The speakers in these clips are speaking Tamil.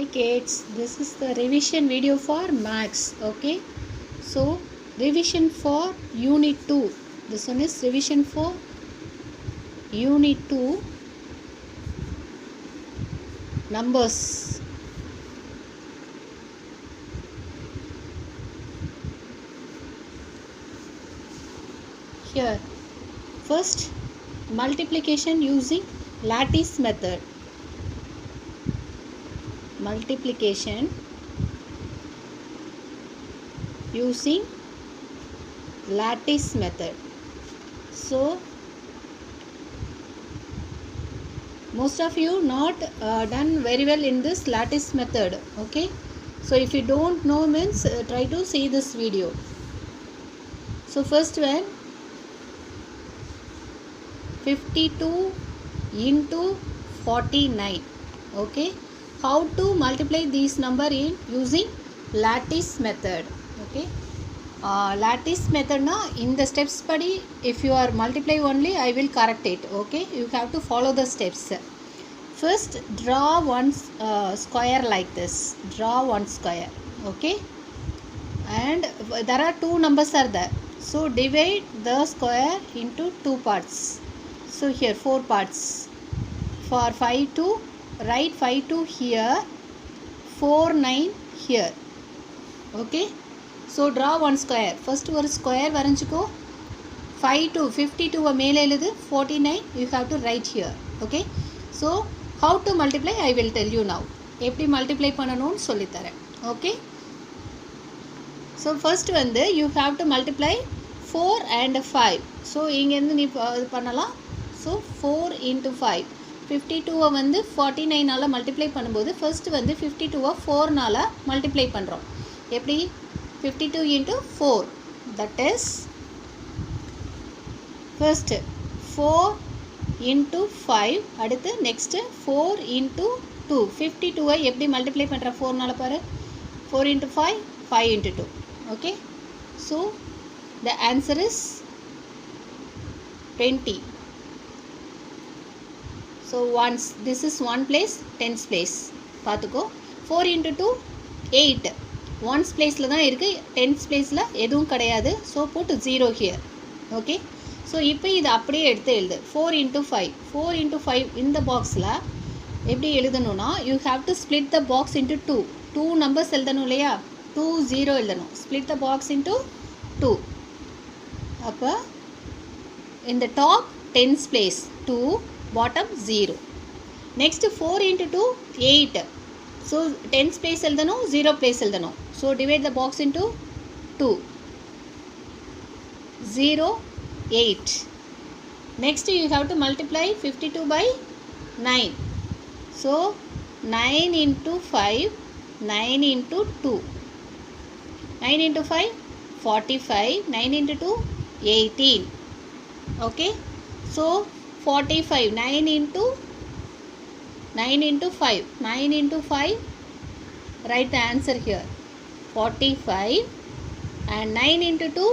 Hi kids, this is the revision video for Maths. Okay, so revision for Unit 2. This one is revision for Unit 2 numbers. Here, first multiplication using lattice method. Multiplication using lattice method. So most of you not done very well in this lattice method. Okay, so if you don't know means try to see this video. So first one, 52 into 49. Okay, how to multiply these number in using lattice method. Okay, lattice method na in the steps padi if you are multiply only I will correct it. Okay, you have to follow the steps. First draw one square like this. Draw one square. Okay, and there are two numbers are there, so divide the square into two parts. So here 4 parts. For 5 to write 5 to here, 4 9 here. Okay, so draw one square. First ஒரு square வரைஞ்சுக்கோ. 5 to 52 மேலே எழுது, 49 you have to write here. Okay, so how to multiply I will tell you now. எப்படி multiply பண்ணணும்னு சொல்லித்தரேன். Okay, so first வந்து you have to multiply 4 and 5. so இங்கேருந்து நீ பண்ணலாம். so 4 into 5, 52 வந்து 49 நால மல்டிப்ளை பண்ணும்போது ஃபர்ஸ்ட் வந்து 52 4 நால மல்டிப்ளை பண்ணுறோம். எப்படி 52 into 4, that is first 4 into 5, அடுத்து next 4 into 2. 52 எப்படி மல்டிப்ளை பண்ணுற 4 நால பாரு. 4 into 5, 5 into 2. Okay, so the answer is 20. So once this is one place, tens place பார்த்துக்கோ. 4 into 2 8, ones placeல தான் இருக்கு, tens placeல எதுவும் கிடையாது. so put 0 here. Okay, so இப்போ இது அப்படியே எடுத்து எழுது. 4 into 5, 4 into 5 இந்த பாக்ஸில் எப்படி எழுதணும்னா you have to split the box into 2. 2 numbers எழுதணும் இல்லையா, 2 0 எழுதணும். split the box into 2. அப்போ in the top tens place 2, bottom 0. next 4 into 2 8, so tens place எழுதணும், 0 place எழுதணும். so divide the box into 2, 0 8. next you have to multiply 52 by 9. so 9 into 5, 9 into 2, 9 into 5 45, 9 into 2 18. okay, so 45, 9 into 5, 9 into 5, write the answer here 45, and 9 into 2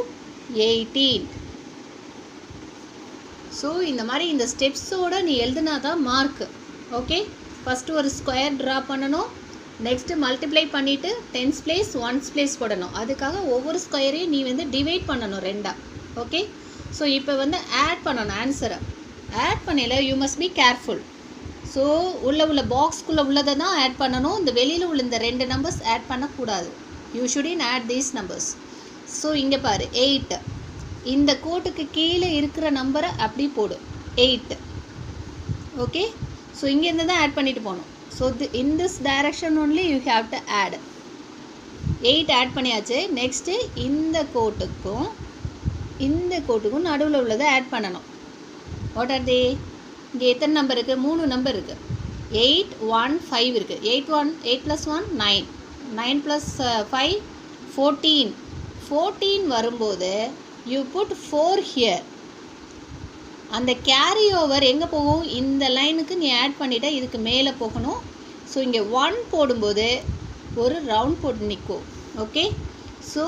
18. so இந்த மாதிரி இந்த ஸ்டெப்ஸோட நீ எழுதுனா தான் மார்க். ஓகே, ஃபஸ்ட்டு ஒரு ஸ்கொயர் ட்ரா பண்ணணும், நெக்ஸ்ட்டு மல்டிப்ளை பண்ணிவிட்டு டென்ஸ் பிளேஸ் ஒன்ஸ் பிளேஸ் போடணும். அதுக்காக ஒவ்வொரு ஸ்கொயரையும் நீ வந்து டிவைட் பண்ணணும் ரெண்டாக. ஓகே, ஸோ இப்போ வந்து ஆட் பண்ணணும் ஆன்சரை. ஆட் பண்ணல you must be careful. So உள்ள பாக்ஸ்குள்ளே உள்ளதை தான் ஆட் பண்ணணும், இந்த வெளியில் உள்ள இந்த 2 நம்பர்ஸ் ஆட் பண்ணக்கூடாது. You shouldn't add these numbers. So இங்கே பாரு 8, இந்த கோட்டுக்கு கீழே இருக்கிற நம்பரை அப்படி போடு 8. ஓகே, ஸோ இங்கேருந்து தான் ஆட் பண்ணிட்டு போகணும். So in this direction only you have to add. 8 add பண்ணியாச்சு. நெக்ஸ்ட்டு இந்த கோட்டுக்கும் நடுவில் உள்ளதை ஆட் பண்ணணும். What are they? இங்கே எத்தனை நம்பர் இருக்குது? 3 நம்பர் இருக்குது. 8 1 5 இருக்குது. 8 + 1 9, 9 + 5 14. 14 வரும்போது யூ புட் 4 ஹியர். அந்த கேரி ஓவர் எங்கே போகும்? இந்த லைனுக்கு நீ ஆட் பண்ணிவிட்ட இதுக்கு மேலே போகணும். ஸோ இங்கே 1 போடும்போது ஒரு ரவுண்ட் போட்டு நிற்கும். ஓகே, ஸோ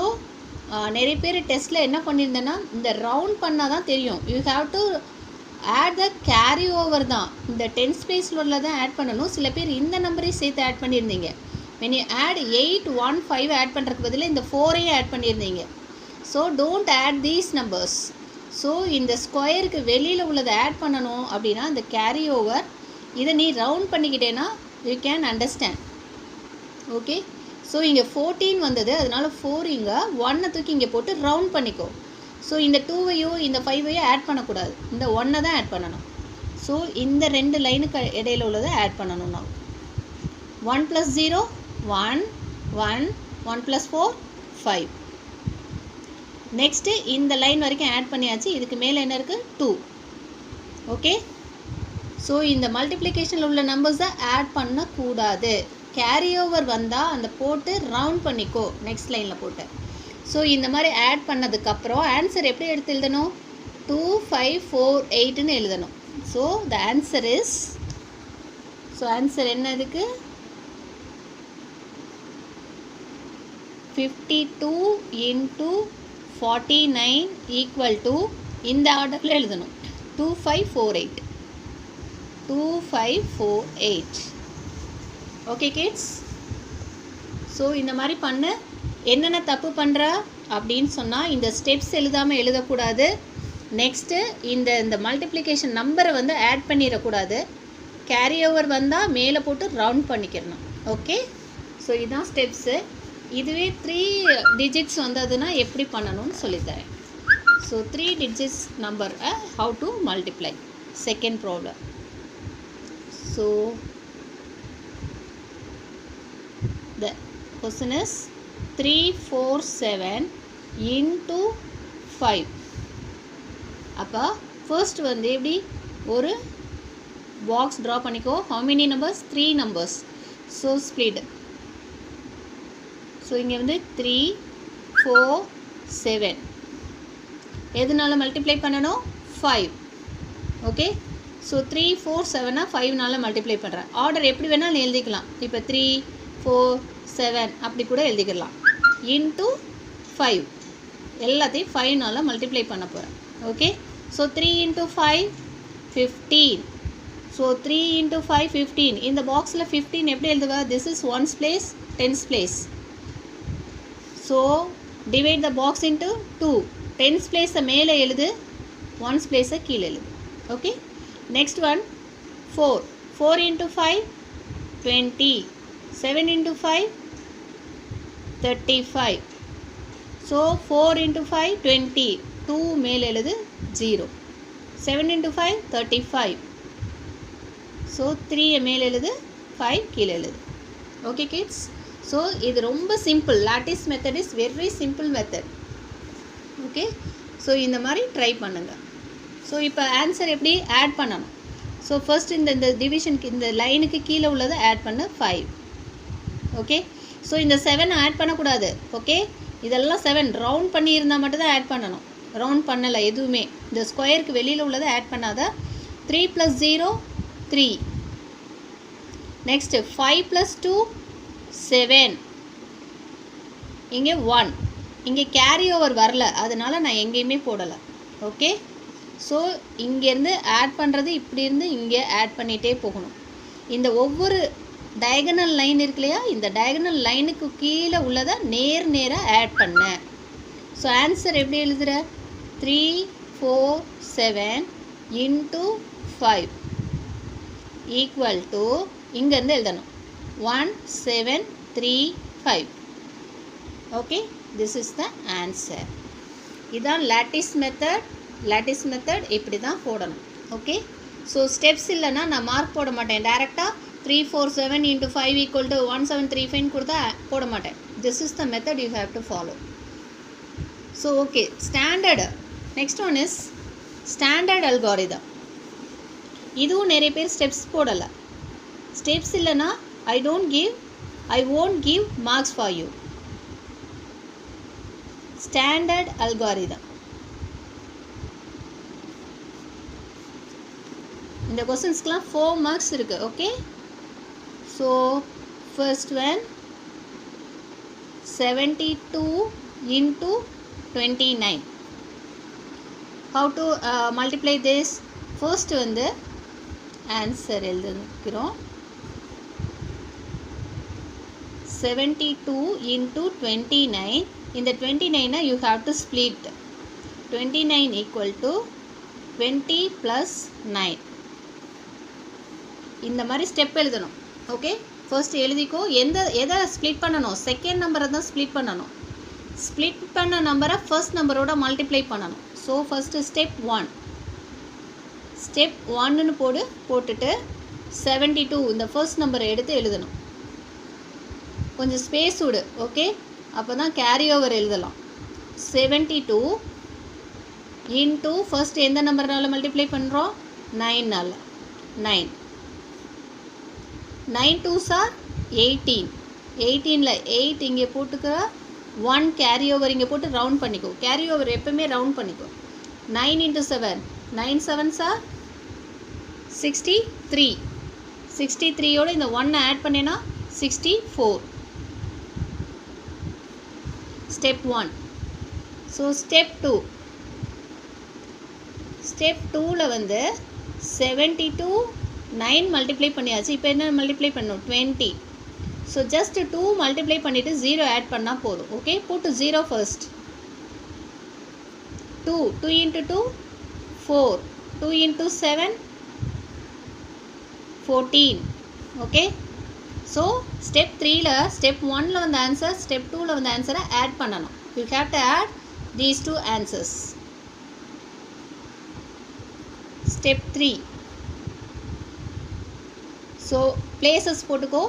நிறைய பேர் டெஸ்ட்டில் என்ன பண்ணியிருந்தேன்னா இந்த ரவுண்ட் பண்ணால் தான் தெரியும். You have to add the carry over தான், இந்த டென்ஸ் பிளேஸில் உள்ள தான் ஆட் பண்ணணும். சில பேர் இந்த நம்பரையும் சேர்த்து ஆட் பண்ணியிருந்தீங்க. when you add 8 1 5 ஆட் பண்ணுறதுக்கு பதிலாக இந்த 4ஐயும் ஆட் பண்ணியிருந்தீங்க. So don't add these numbers. So இந்த ஸ்கொயருக்கு வெளியில் உள்ளதை ஆட் பண்ணணும் அப்படின்னா இந்த கேரி ஓவர் இதை நீ ரவுண்ட் பண்ணிக்கிட்டேன்னா you can understand. Okay, so இங்கே 14 வந்தது, அதனால் 4 இங்கே 1 தூக்கி இங்கே போட்டு ரவுண்ட் பண்ணிக்கோ. ஸோ இந்த 2ஐயோ இந்த 5ஐயோ ஆட் பண்ணக்கூடாது, இந்த 1 தான் ஆட் பண்ணணும். ஸோ இந்த ரெண்டு லைனுக்கு இடையில உள்ளதை ஆட் பண்ணணும். நான் 1 + 0 1 1 1 + 4 5. நெக்ஸ்ட்டு இந்த லைன் வரைக்கும் ஆட் பண்ணியாச்சு. இதுக்கு மேலே என்ன இருக்குது 2. ஓகே, ஸோ இந்த மல்டிப்ளிகேஷனில் உள்ள நம்பர்ஸை ஆட் பண்ணக்கூடாது. கேரி ஓவர் வந்தால் அந்த போட்டு ரவுண்ட் பண்ணிக்கோ நெக்ஸ்ட் லைனில் போட்டு. ஸோ இந்த மாதிரி ஆட் பண்ணதுக்கப்புறம் ஆன்சர் எப்படி எடுத்து எழுதணும்? 2 5 4 8ன்னு எழுதணும். So the answer is, so answer என்ன இருக்குது? 52 × 49 = இந்த ஆர்டரில் எழுதணும் 2548. 2548. ஓகே கிட்ஸ், ஸோ இந்த மாதிரி பண்ண என்னென்ன தப்பு பண்ணுற அப்படின்னு சொன்னால் இந்த ஸ்டெப்ஸ் எழுதாமல் எழுதக்கூடாது. நெக்ஸ்ட்டு இந்த மல்டிப்ளிகேஷன் நம்பரை வந்து ஆட் பண்ணிடக்கூடாது. கேரி ஓவர் வந்தால் மேலே போட்டு ரவுண்ட் பண்ணிக்கிறணும். ஓகே, ஸோ இதுதான் ஸ்டெப்ஸு. இதுவே 3 டிஜிட்ஸ் வந்ததுன்னா எப்படி பண்ணணும்னு சொல்லித்தரேன். So 3 digits number how to multiply. Second problem. So the question is 347 × 5. அப்போ ஃபர்ஸ்ட் வந்து எப்படி ஒரு பாக்ஸ் ட்ரா பண்ணிக்கோ. how many numbers? 3 numbers. so split. So இங்கே வந்து 3 4 7 எதுனால மல்டிப்ளை பண்ணணும்? 5. ஓகே, ஸோ 3 4 7 5னால மல்டிப்ளை பண்ணுறேன். ஆர்டர் எப்படி வேணாலும் எழுதிக்கலாம். இப்போ 3 4 7 அப்படி கூட எழுதிக்கலாம். × 5 எல்லாத்தையும் 5னால மல்டிப்ளை பண்ண போகிறேன். Okay, so 3 × 5 15. ஸோ 3 × 5 15. இந்த பாக்ஸில் 15 எப்படி எழுதுவா? This is 1's place 10's place. So divide the box into 2. 10's place மேலே எழுது, 1's place கீழே எழுது. Okay, next one 4. 4 × 5 20. 7 × 5 35. ஸோ 4 × 5 20. 2 மேலே எழுது 0. 7 × 5 35. ஸோ 3 மேலே எழுது 5 கீழே எழுது. ஓகே கிட்ஸ், ஸோ இது ரொம்ப simple. Lattice method is very simple method. Okay, so இந்த மாதிரி ட்ரை பண்ணுங்கள். ஸோ இப்போ ஆன்சர் எப்படி ஆட் பண்ணணும்? ஸோ ஃபர்ஸ்ட் இந்த டிவிஷனுக்கு இந்த லைனுக்கு கீழே உள்ளதை ஆட் பண்ண 5. ஓகே, ஸோ இந்த 7 ஆட் பண்ணக்கூடாது. ஓகே, இதெல்லாம் 7 ரவுண்ட் பண்ணியிருந்தால் மட்டும்தான் ஆட் பண்ணணும். ரவுண்ட் பண்ணலை எதுவுமே. இந்த ஸ்கொயருக்கு வெளியில் உள்ளதை ஆட் பண்ணாத. 3 + 0 3. நெக்ஸ்ட்டு 5 + 2 7. இங்கே 1. இங்கே கேரி ஓவர் வரல, அதனால நான் எங்கேயுமே போடலை. ஓகே, ஸோ இங்கேருந்து ஆட் பண்ணுறது இப்படி இருந்து இங்கே ஆட் பண்ணிகிட்டே போகணும். இந்த ஒவ்வொரு டயகனல் லைன் இருக்கு இல்லையா, இந்த டயகனல் லைனுக்கு கீழே உள்ளதை நேராக ஆட் பண்ண. ஸோ ஆன்சர் எப்படி எழுதுகிற? 3 4 7 × 5 = இங்கேருந்து எழுதணும் 1 7 3 5. Okay, this is the answer. இதுதான் லாட்டிஸ் மெத்தட். லாட்டிஸ் மெத்தட் இப்படி தான் போடணும். ஓகே, ஸோ ஸ்டெப்ஸ் இல்லைன்னா நான் மார்க் போட மாட்டேன். டேரெக்டாக 3 4 7 × 5 = 1735 கொடுத்தா போட மாட்டேன். This is the method you have to follow. So okay, standard. Next one is standard algorithm. இதுவும் நிறைய பேர் ஸ்டெப்ஸ் போடலை. ஸ்டெப்ஸ் இல்லைன்னா I won't give marks for you. Standard algorithm. இந்த क्वेश्चंसக்குலாம் 4 marks இருக்கு. Okay, so first one 72 × 29. how to multiply this? first வந்து ஆன்சர் எழுதிக்கிறோம். 72 into 29. In the 29 you have to split. 29 equal to 20 plus 9. இந்த மாதிரி ஸ்டெப் எழுதணும். ஓகே, ஃபர்ஸ்ட் எழுதிக்கோ. எதை ஸ்ப்ளிட் பண்ணணும்? செகண்ட் நம்பரை தான் ஸ்ப்ளிட் பண்ணணும். ஸ்ப்ளிட் பண்ண நம்பரை ஃபர்ஸ்ட் நம்பரோட மல்டிப்ளை பண்ணணும். So first step 1. ஸ்டெப் 1ன்னு போட்டுட்டு 72 இந்த ஃபர்ஸ்ட் நம்பரை எடுத்து எழுதணும். கொஞ்சம் ஸ்பேஸ் விடு. ஓகே, அப்போ தான் கேரி ஓவர் எழுதலாம். 72 இன்ட்டு ஃபர்ஸ்ட் எந்த நம்பர்னால மல்டிப்ளை பண்ணுறோம்? 9னால. 9 9 2s are 18. 18ல் 8 இங்கே போட்டுக்கிற 1 கேரி ஓவர் இங்கே போட்டு ரவுண்ட் பண்ணிக்கோ. கேரி ஓவர் எப்பவுமே ரவுண்ட் பண்ணிக்கோ. 9 into 7 9 7s are 63. 63யோட இந்த 1 ஆட் பண்ணினா 64. ஸ்டெப் 1. So step 2. ஸ்டெப் 2ல் வந்து 72 9 மல்டிப்ளை பண்ணியாச்சு. இப்போ என்ன மல்டிப்ளை பண்ணணும்? 20. ஸோ ஜஸ்ட் 2 மல்டிப்ளை பண்ணிவிட்டு 0 ஆட் பண்ணால் போதும். ஓகே, போட்டு 0 first. 2 into 2 4. 2 into 7 14. Okay, so step 3ல் ஸ்டெப் 1ல் வந்து ஆன்சர், ஸ்டெப் 2ல் வந்து ஆன்சரை ஆட் பண்ணணும். You have to add these 2 answers. Step 3. So places போட்டுக்கோ.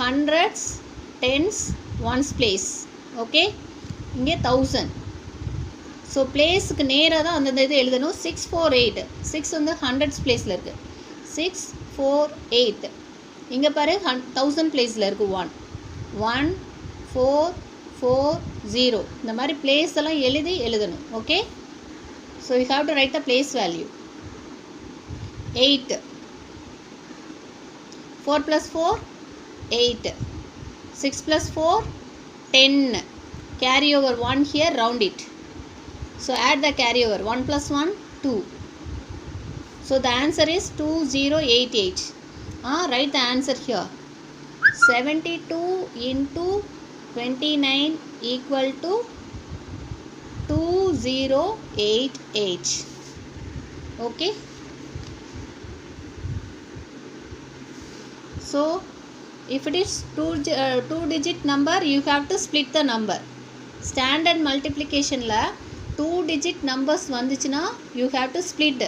Hundreds, tens, ones place. Okay, இங்கே 1000. ஸோ பிளேஸுக்கு நேராக தான் அந்தந்த இது எழுதணும். 6 4 8. 6 வந்து ஹண்ட்ரட்ஸ் பிளேஸில் இருக்குது. 6 4 8. இங்கே பாரு 1000 பிளேஸில் இருக்குது. 1 1 4 4 0. இந்த மாதிரி பிளேஸ் எல்லாம் எழுதணும். Okay, so you have to right the place value. 8. 4 plus 4 8. 6 plus 4 10. Carry over 1 here, round it. So add the carry over. 1 plus 1 2. So the answer is 2088. Write the answer here. 72 into 29 equal to 2088. Okay. So if it is two digit number, you have to split the number. Standard multiplication la 2 digit numbers வந்துச்சுனா you have to split.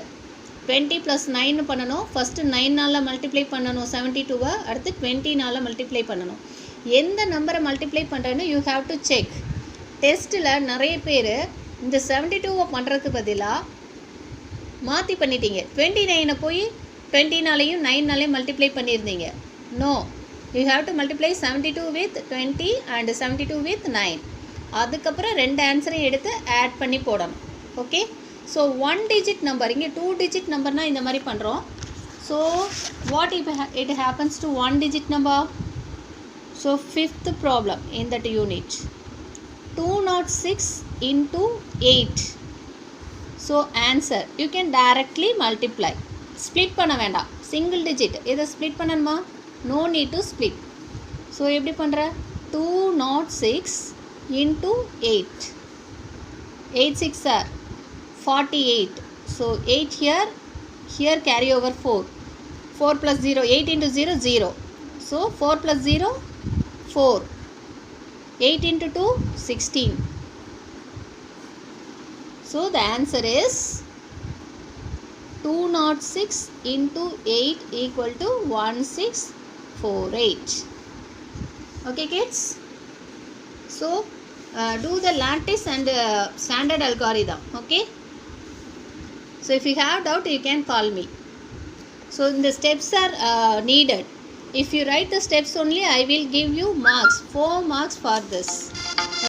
20 plus 9 பண்ணணும். ஃபர்ஸ்ட் 9னால மல்டிப்ளை பண்ணணும் 72. அடுத்து 20னால மல்டிப்ளை பண்ணணும். எந்த நம்பரை மல்டிப்ளை பண்ணுறேன்னு you have to check. டெஸ்ட்டில் நிறைய பேர் இந்த 72 பண்ணுறதுக்கு பதிலாக மாற்றி பண்ணிட்டீங்க. 29 போய் 20னாலையும் 9னாலையும் மல்டிப்ளை பண்ணியிருந்தீங்க. No, you have to multiply 72 with 20 and 72 with 9. அதுக்கப்புறம் ரெண்டு ஆன்சரையும் எடுத்து ஆட் பண்ணி போடணும். ஓகே, ஸோ 1 digit நம்பர், இங்கே 2 digit நம்பர்னால் இந்த மாதிரி பண்ணுறோம். So what it happens to 1 digit number? So 5th problem in that unit. 206 into 8. So answer, you can directly multiply. Split பண்ண வேண்டாம். சிங்கிள் டிஜிட் இதை ஸ்ப்ளிட் பண்ணணுமா? No need to split. So எப்படி பண்ணுற? 206 into 8. 8 6 are 48. So 8 here carry over 4. 4 plus 0, 8 into 0 0. So 4 plus 0 4. 8 into 2 16. So the answer is 206 into 8 equal to 1648. Okay kids, so do the lattice and standard algorithm. Okay, so if you have doubt you can call me. So the steps are needed. If you write the steps only, I will give you marks, 4 marks for this.